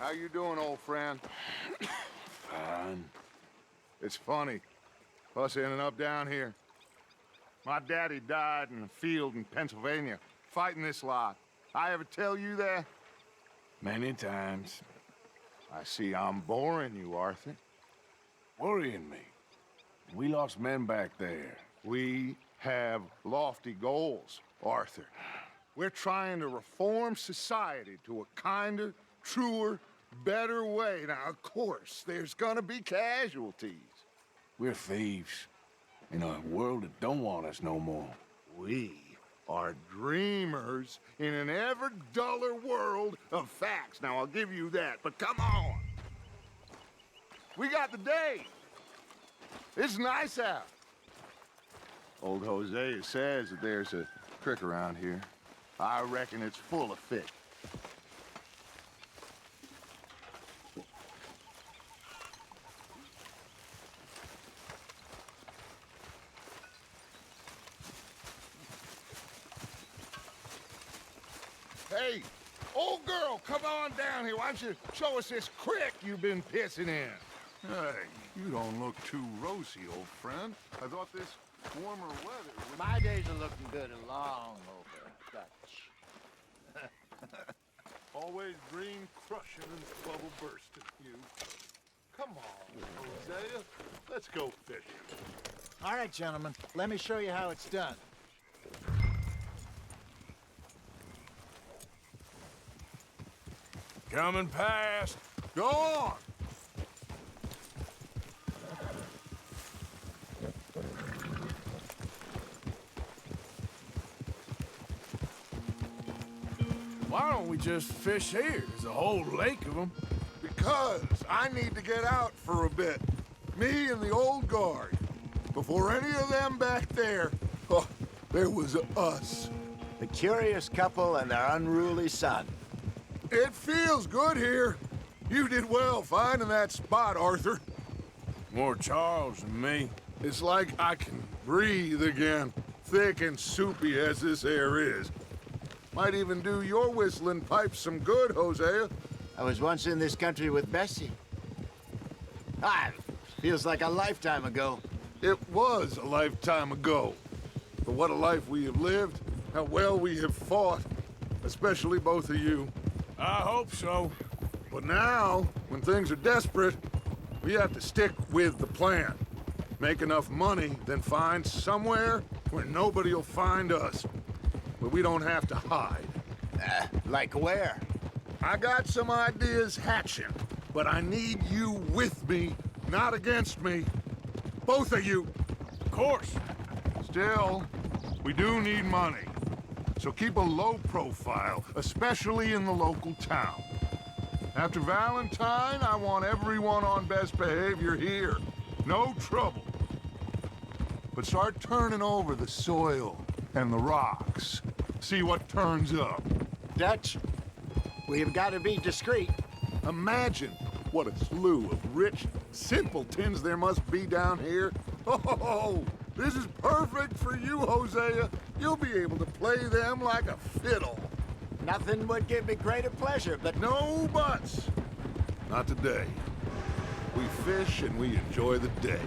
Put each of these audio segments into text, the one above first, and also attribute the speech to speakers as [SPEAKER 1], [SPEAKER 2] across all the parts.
[SPEAKER 1] How you doing, old friend?
[SPEAKER 2] Fine.
[SPEAKER 1] It's funny, us ending up down here. My daddy died in a field in Pennsylvania, fighting this lot. I ever tell you that?
[SPEAKER 2] Many times.
[SPEAKER 1] I see I'm boring you, Arthur.
[SPEAKER 2] Worrying me. We lost men back there.
[SPEAKER 1] We have lofty goals, Arthur. We're trying to reform society to a kinder, truer, better way. Now, of course, there's gonna be casualties.
[SPEAKER 2] We're thieves. In a world that don't want us no more.
[SPEAKER 1] We are dreamers in an ever duller world of facts. Now, I'll give you that, but come on. We got the day. It's nice out. Old Hosea says that there's a creek around here. I reckon it's full of fish. Hey, old girl, come on down here. Why don't you show us this creek you've been pissing in?
[SPEAKER 3] Hey, you don't look too rosy, old friend. I thought this warmer weather would...
[SPEAKER 4] My days are looking good and long over, Dutch.
[SPEAKER 3] Always green crushing and bubble bursting, you. Come on, Hosea. Let's go fishing.
[SPEAKER 4] All right, gentlemen, let me show you how it's done.
[SPEAKER 2] Coming past.
[SPEAKER 1] Go on!
[SPEAKER 2] Why don't we just fish here? There's a whole lake of them.
[SPEAKER 1] Because I need to get out for a bit. Me and the old guard. Before any of them back there, oh, there was us.
[SPEAKER 4] The curious couple and their unruly son.
[SPEAKER 1] It feels good here. You did well finding that spot, Arthur.
[SPEAKER 2] More Charles than me.
[SPEAKER 1] It's like I can breathe again, thick and soupy as this air is. Might even do your whistling pipes some good, Hosea.
[SPEAKER 4] I was once in this country with Bessie. Feels like a lifetime ago.
[SPEAKER 1] It was a lifetime ago. But what a life we have lived, how well we have fought, especially both of you.
[SPEAKER 2] I hope so.
[SPEAKER 1] But now, when things are desperate, we have to stick with the plan. Make enough money, then find somewhere where nobody will find us. Where we don't have to hide.
[SPEAKER 4] Like where?
[SPEAKER 1] I got some ideas hatching, but I need you with me, not against me. Both of you.
[SPEAKER 2] Of course.
[SPEAKER 1] Still, we do need money. So keep a low profile, especially in the local town. After Valentine, I want everyone on best behavior here. No trouble. But start turning over the soil and the rocks. See what turns up.
[SPEAKER 4] Dutch, we've got to be discreet.
[SPEAKER 1] Imagine what a slew of rich simpletons there must be down here. Oh, this is perfect for you, Hosea. You'll be able to play them like a fiddle.
[SPEAKER 4] Nothing would give me greater pleasure, but
[SPEAKER 1] No buts. Not today. We fish and we enjoy the day.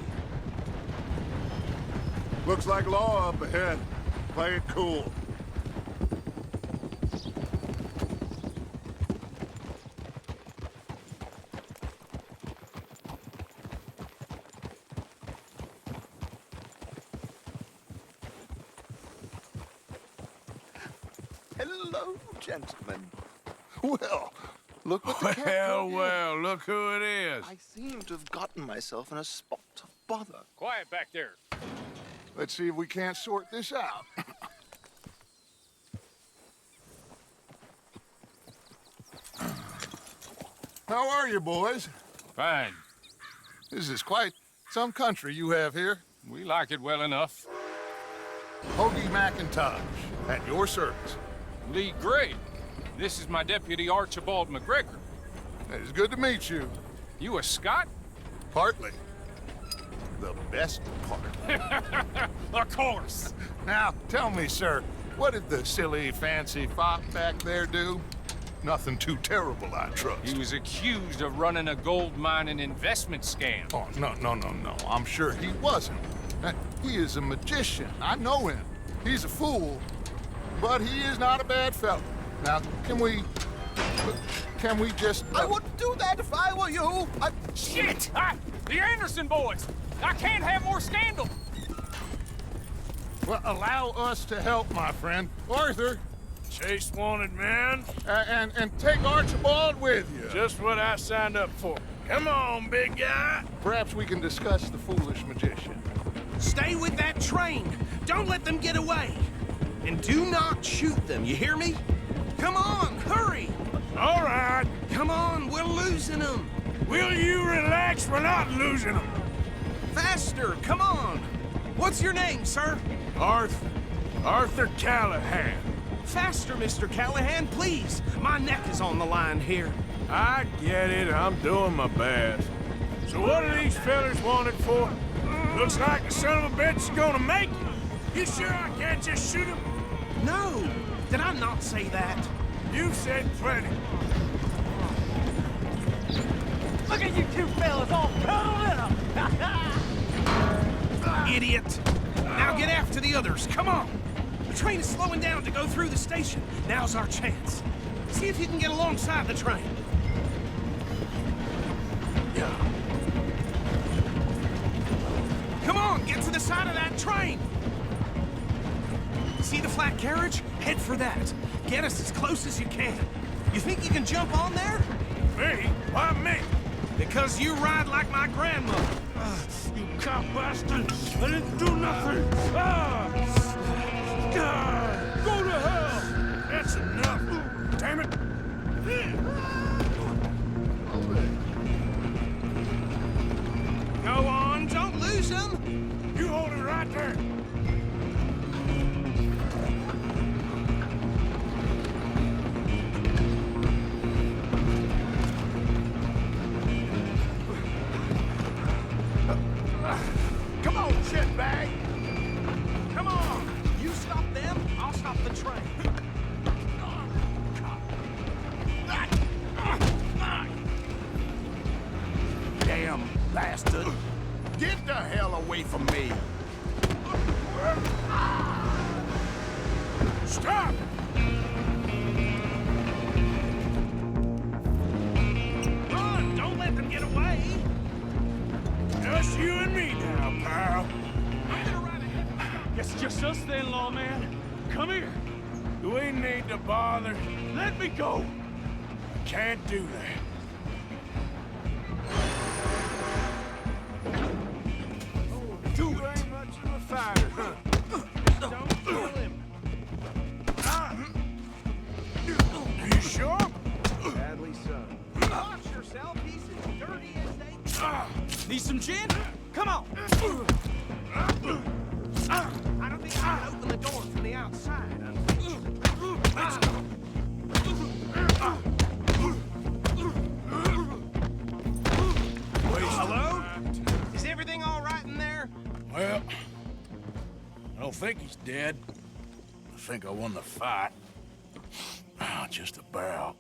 [SPEAKER 1] Looks like law up ahead. Play it cool.
[SPEAKER 4] hello, gentlemen.
[SPEAKER 3] Well, look what the cat
[SPEAKER 2] Well,
[SPEAKER 3] dug in.
[SPEAKER 2] well, look who it is.
[SPEAKER 3] I seem to have gotten myself in a spot of bother.
[SPEAKER 5] Quiet back there.
[SPEAKER 1] Let's see if we can't sort this out. How are you, boys?
[SPEAKER 5] Fine.
[SPEAKER 1] This is quite some country you have here.
[SPEAKER 5] We like it well enough.
[SPEAKER 1] Hoagie McIntosh, at your service.
[SPEAKER 5] Lee Gray. This is my deputy Archibald McGregor.
[SPEAKER 1] It's good to meet you.
[SPEAKER 5] You a Scot?
[SPEAKER 1] Partly. The best part.
[SPEAKER 5] Of course.
[SPEAKER 1] Now, tell me, sir, what did the silly, fancy fop back there do? Nothing too terrible, I trust.
[SPEAKER 5] He was accused of running a gold mining investment scam.
[SPEAKER 1] Oh, no. I'm sure he wasn't. He is a magician. I know him. He's a fool, but he is not a bad fellow. Now, can we just...
[SPEAKER 6] I wouldn't do that if I were you.
[SPEAKER 5] Shit! The Anderson boys! I can't have more scandal!
[SPEAKER 1] Well, allow us to help, my friend. Arthur,
[SPEAKER 3] Chase wanted man.
[SPEAKER 1] and take Archibald with you.
[SPEAKER 3] Just what I signed up for. Come on, big guy.
[SPEAKER 1] Perhaps we can discuss the foolish magician.
[SPEAKER 6] Stay with that train. Don't let them get away. And do not shoot them, you hear me? Come on, hurry!
[SPEAKER 3] All right.
[SPEAKER 6] Come on, we're losing them.
[SPEAKER 3] Will you relax? We're not losing them.
[SPEAKER 6] Faster, come on. What's your name, sir?
[SPEAKER 3] Arthur Callahan.
[SPEAKER 6] Faster, Mr. Callahan, please. My neck is on the line here.
[SPEAKER 3] I get it. I'm doing my best. So what are these fellas wanted for? Looks like the son of a bitch is gonna make it. You sure I can't just shoot him?
[SPEAKER 6] No, did I not say that?
[SPEAKER 3] You've said plenty.
[SPEAKER 7] Look at you two fellas all cuddled up!
[SPEAKER 6] Idiot! Now get after the others, come on! The train is slowing down to go through the station. Now's our chance. See if you can get alongside the train. Come on, get to the side of that train! See the flat carriage? Head for that. Get us as close as you can. You think you can jump on there?
[SPEAKER 3] Me? Why me?
[SPEAKER 6] Because you ride like my grandmother.
[SPEAKER 3] You cop bastard! I didn't do nothing! Go to hell! That's enough! Damn it!
[SPEAKER 6] Go on, don't lose them!
[SPEAKER 3] You hold it right there!
[SPEAKER 6] Come on, shitbag! Come on! You stop them, I'll stop the train.
[SPEAKER 2] Damn bastard. Get the hell away from me.
[SPEAKER 3] Stop!
[SPEAKER 6] Run! Don't let them get away!
[SPEAKER 3] Just you and me now, pal.
[SPEAKER 6] I'm gonna ride ahead.
[SPEAKER 7] Guess it's just us then, lawman. Come here.
[SPEAKER 3] Do we need to bother?
[SPEAKER 7] Let me go.
[SPEAKER 3] Can't do that.
[SPEAKER 6] Do
[SPEAKER 3] You
[SPEAKER 6] it!
[SPEAKER 3] ain't much of a fighter, huh?
[SPEAKER 6] Don't kill him!
[SPEAKER 3] You sure?
[SPEAKER 6] Sadly so. Watch yourself, he's as dirty as they...
[SPEAKER 7] Need some gin? Come on.
[SPEAKER 6] I don't think I can open the door from the outside. Let's go. Hello? Is everything all right in there?
[SPEAKER 2] Well, I don't think he's dead. I think I won the fight. Just about.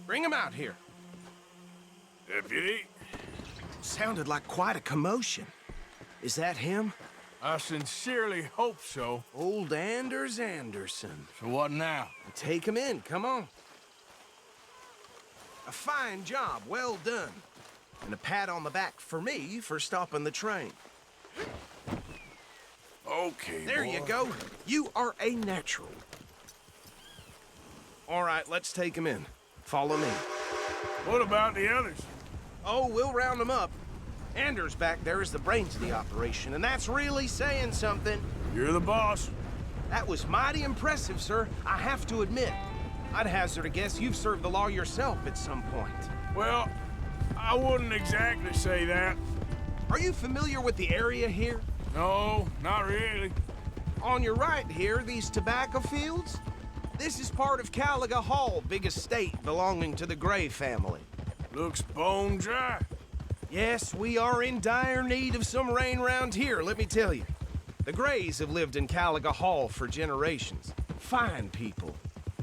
[SPEAKER 6] Bring him out here.
[SPEAKER 3] Deputy,
[SPEAKER 6] Sounded like quite a commotion. Is that him?
[SPEAKER 3] I sincerely hope so.
[SPEAKER 6] Old Anders Anderson.
[SPEAKER 2] So what now?
[SPEAKER 6] Take him in, come on. A fine job, well done. And a pat on the back for me for stopping the train.
[SPEAKER 2] Okay,
[SPEAKER 6] There
[SPEAKER 2] boy.
[SPEAKER 6] you go. You are a natural. All right, let's take him in. Follow me.
[SPEAKER 3] What about the others?
[SPEAKER 6] Oh, we'll round them up. Anders back there is the brains of the operation, and that's really saying something.
[SPEAKER 3] You're the boss.
[SPEAKER 6] That was mighty impressive, sir. I have to admit. I'd hazard a guess you've served the law yourself at some point.
[SPEAKER 3] Well, I wouldn't exactly say that.
[SPEAKER 6] Are you familiar with the area here?
[SPEAKER 3] No, not really.
[SPEAKER 6] On your right here, these tobacco fields? This is part of Caliga Hall, big estate belonging to the Gray family.
[SPEAKER 3] Looks bone dry.
[SPEAKER 6] Yes, we are in dire need of some rain round here, let me tell you. The Grays have lived in Caliga Hall for generations. Fine people.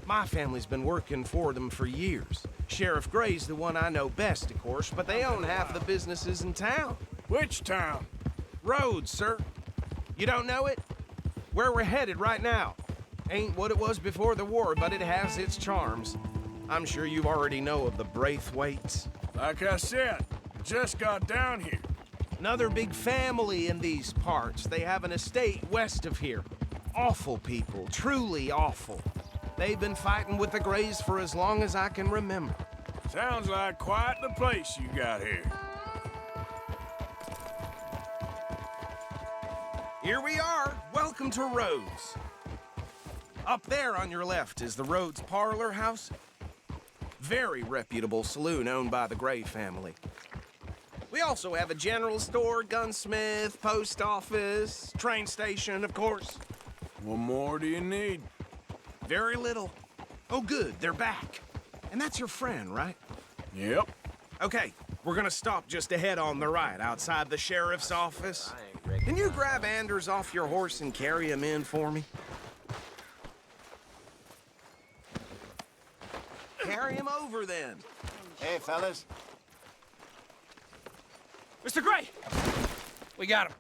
[SPEAKER 6] My family's been working for them for years. Sheriff Gray's the one I know best, of course, but they own half the businesses in town.
[SPEAKER 3] Which town?
[SPEAKER 6] Rhodes, sir. You don't know it? Where we're headed right now. Ain't what it was before the war, but it has its charms. I'm sure you already know of the Braithwaites.
[SPEAKER 3] Like I said, just got down here.
[SPEAKER 6] Another big family in these parts. They have an estate west of here. Awful people, truly awful. They've been fighting with the Grays for as long as I can remember.
[SPEAKER 3] Sounds like quite the place you got here.
[SPEAKER 6] Here we are. Welcome to Rhodes. Up there on your left is the Rhodes Parlor House. Very reputable saloon owned by the Gray family. We also have a general store, gunsmith, post office, train station, of course.
[SPEAKER 3] What more do you need?
[SPEAKER 6] Very little. Oh, good, they're back. And that's your friend, right?
[SPEAKER 3] Yep.
[SPEAKER 6] Okay, we're gonna stop just ahead on the right, outside the sheriff's office. Can you grab Anders off your horse and carry him in for me? Carry him over, then.
[SPEAKER 4] Hey, fellas.
[SPEAKER 5] Mr. Gray! We got him.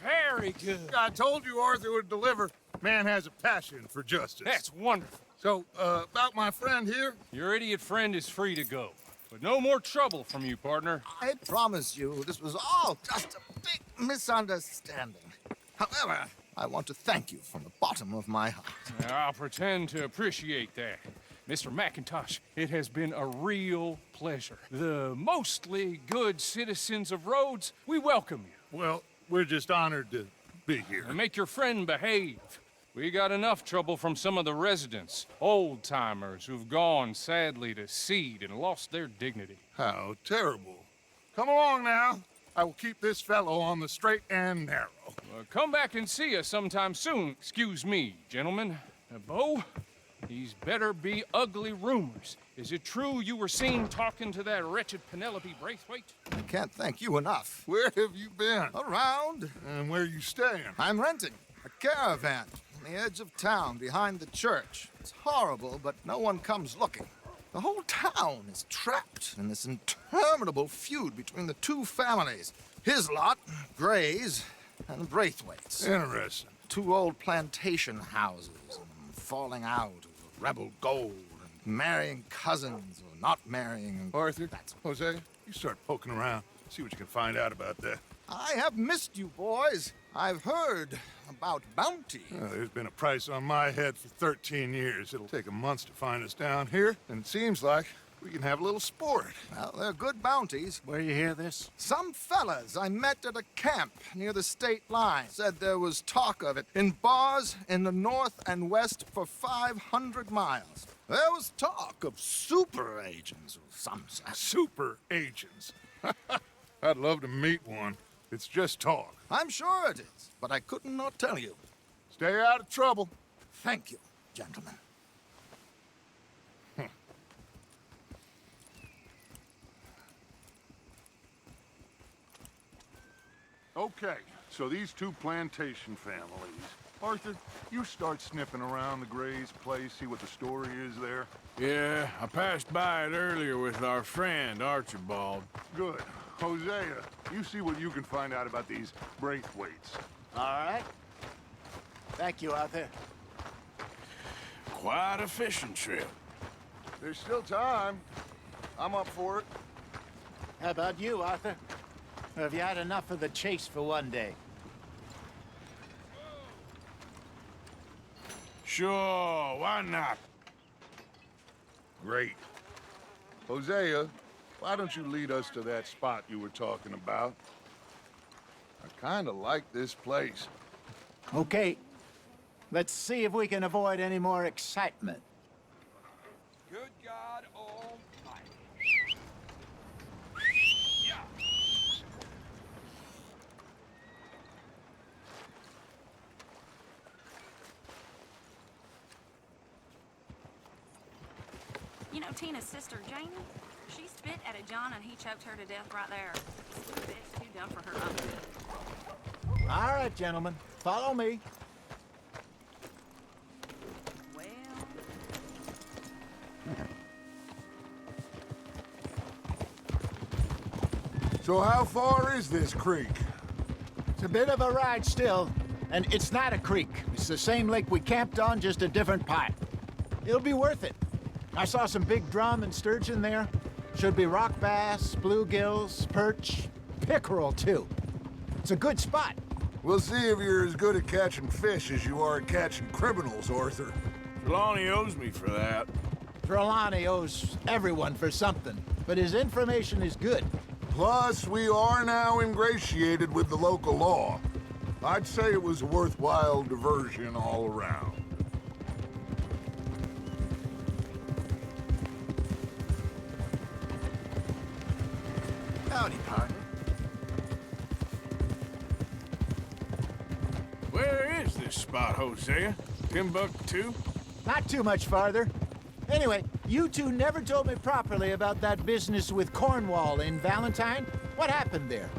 [SPEAKER 5] Very good.
[SPEAKER 1] I told you Arthur would deliver. Man has a passion for justice.
[SPEAKER 5] That's wonderful.
[SPEAKER 1] So, about my friend here?
[SPEAKER 5] Your idiot friend is free to go. But no more trouble from you, partner.
[SPEAKER 8] I promise you, this was all just a big misunderstanding. However, I want to thank you from the bottom of my heart.
[SPEAKER 5] I'll pretend to appreciate that. Mr. McIntosh, it has been a real pleasure. The mostly good citizens of Rhodes, we welcome you.
[SPEAKER 1] Well, we're just honored to be here.
[SPEAKER 5] And make your friend behave. We got enough trouble from some of the residents, old-timers who've gone, sadly, to seed and lost their dignity.
[SPEAKER 1] How terrible. Come along now. I will keep this fellow on the straight and narrow.
[SPEAKER 5] Come back and see us sometime soon. Excuse me, gentlemen. Bo, these better be ugly rumors. Is it true you were seen talking to that wretched Penelope Braithwaite?
[SPEAKER 8] I can't thank you enough.
[SPEAKER 1] Where have you been?
[SPEAKER 8] Around,
[SPEAKER 1] And where you staying?
[SPEAKER 8] I'm renting a caravan on the edge of town behind the church. It's horrible, but no one comes looking. The whole town is trapped in this interminable feud between the two families. His lot, Gray's, and Braithwaite's.
[SPEAKER 1] Interesting.
[SPEAKER 8] Two old plantation houses, and falling out over rebel gold, and marrying cousins or not marrying.
[SPEAKER 1] Arthur, Hosea, you start poking around. See what you can find out about that.
[SPEAKER 8] I have missed you, boys. I've heard about bounty.
[SPEAKER 1] There's been a price on my head for 13 years. It'll take a month to find us down here, and it seems like we can have a little sport.
[SPEAKER 8] Well, they're good bounties.
[SPEAKER 2] Where you hear this?
[SPEAKER 8] Some fellas I met at a camp near the state line said there was talk of it in bars in the north and west for 500 miles. There was talk of super agents of some sort.
[SPEAKER 1] Super agents. I'd love to meet one. It's just talk.
[SPEAKER 8] I'm sure it is, but I couldn't not tell you.
[SPEAKER 1] Stay out of trouble.
[SPEAKER 8] Thank you, gentlemen.
[SPEAKER 1] Okay, so these two plantation families. Arthur, you start sniffing around the Gray's place, see what the story is there.
[SPEAKER 3] Yeah, I passed by it earlier with our friend, Archibald.
[SPEAKER 1] Good. Hosea, you see what you can find out about these Braithwaites.
[SPEAKER 4] All right. Thank you, Arthur.
[SPEAKER 3] Quite a fishing trip.
[SPEAKER 1] There's still time. I'm up for it.
[SPEAKER 4] How about you, Arthur? Or have you had enough of the chase for one day?
[SPEAKER 3] Sure, why not?
[SPEAKER 1] Great. Hosea, why don't you lead us to that spot you were talking about? I kind of like this place.
[SPEAKER 4] Okay. Let's see if we can avoid any more excitement.
[SPEAKER 5] Good God Almighty.
[SPEAKER 9] You know Tina's sister, Janie? She spit at a John and he choked her to death right there. It's too dumb for her not to.
[SPEAKER 10] All right, gentlemen. Follow me.
[SPEAKER 9] Well...
[SPEAKER 1] So how far is this creek?
[SPEAKER 10] It's a bit of a ride still, and it's not a creek. It's the same lake we camped on, just a different part. It'll be worth it. I saw some big drum and sturgeon there. Should be rock bass, bluegills, perch, pickerel too. It's a good spot.
[SPEAKER 1] We'll see if you're as good at catching fish as you are at catching criminals, Arthur.
[SPEAKER 3] Trelawney owes me for that.
[SPEAKER 10] Trelawney owes everyone for something, but his information is good.
[SPEAKER 1] Plus, we are now ingratiated with the local law. I'd say it was a worthwhile diversion all around.
[SPEAKER 8] Howdy, partner.
[SPEAKER 3] Where is this spot, Hosea? Timbuktu?
[SPEAKER 10] Not too much farther. Anyway, you two never told me properly about that business with Cornwall in Valentine. What happened there?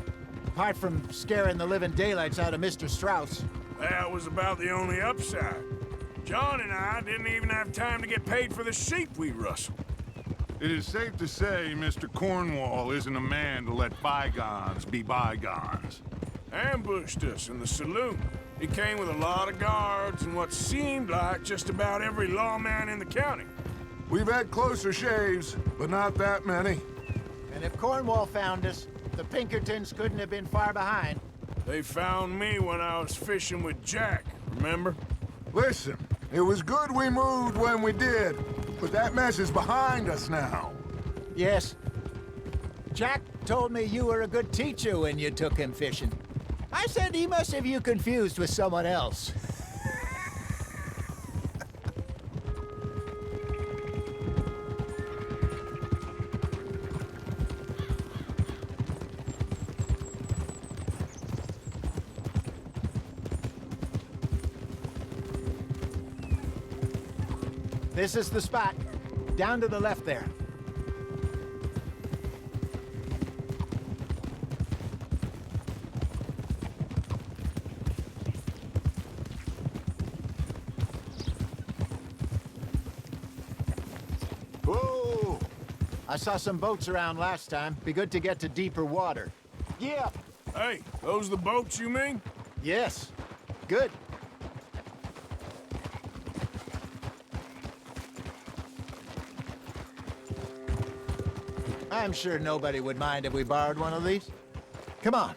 [SPEAKER 10] Apart from scaring the living daylights out of Mr. Strauss.
[SPEAKER 3] That was about the only upside. John and I didn't even have time to get paid for the sheep we rustled.
[SPEAKER 1] It is safe to say Mr. Cornwall isn't a man to let bygones be bygones.
[SPEAKER 3] Ambushed us in the saloon. He came with a lot of guards and what seemed like just about every lawman in the county.
[SPEAKER 1] We've had closer shaves, but not that many.
[SPEAKER 10] And if Cornwall found us, the Pinkertons couldn't have been far behind.
[SPEAKER 3] They found me when I was fishing with Jack, remember?
[SPEAKER 1] Listen, it was good we moved when we did, but that mess is behind us now.
[SPEAKER 10] Yes. Jack told me you were a good teacher when you took him fishing. I said he must have you confused with someone else. This is the spot. Down to the left there.
[SPEAKER 1] Whoa!
[SPEAKER 10] I saw some boats around last time. Be good to get to deeper water. Yeah.
[SPEAKER 3] Hey, those the boats you mean?
[SPEAKER 10] Yes. Good. I'm sure nobody would mind if we borrowed one of these. Come on.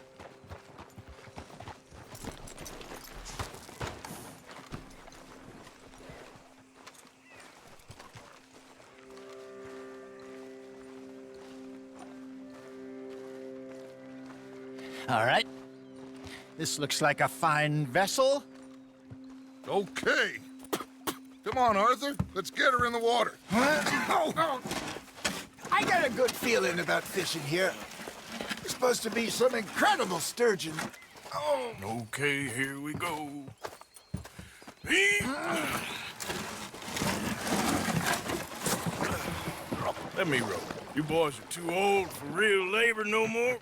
[SPEAKER 10] All right. This looks like a fine vessel.
[SPEAKER 1] Okay. Come on, Arthur. Let's get her in the water.
[SPEAKER 8] Oh. I got a good feeling about fishing here. There's supposed to be some incredible sturgeon. Oh.
[SPEAKER 3] Okay, here we go. Let me row. You boys are too old for real labor no more.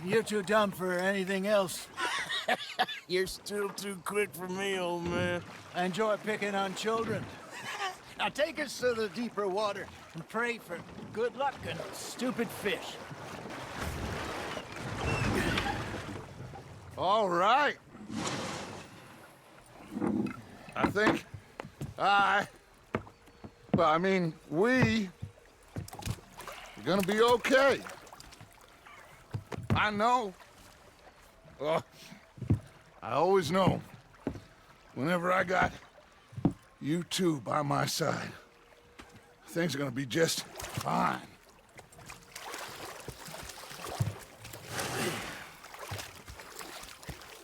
[SPEAKER 10] You're too dumb for anything else.
[SPEAKER 3] You're still too quick for me, old man.
[SPEAKER 10] I enjoy picking on children. Now take us to the deeper water and pray for good luck and stupid fish.
[SPEAKER 1] All right. I think we are gonna be okay. I know. I always know. Whenever I got you two by my side, things are gonna be just fine.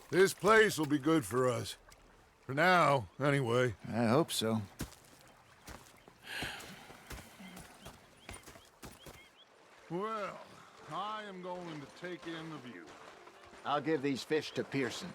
[SPEAKER 1] This place will be good for us. For now, anyway.
[SPEAKER 10] I hope so.
[SPEAKER 1] Well, I am going to take in the view.
[SPEAKER 10] I'll give these fish to Pearson.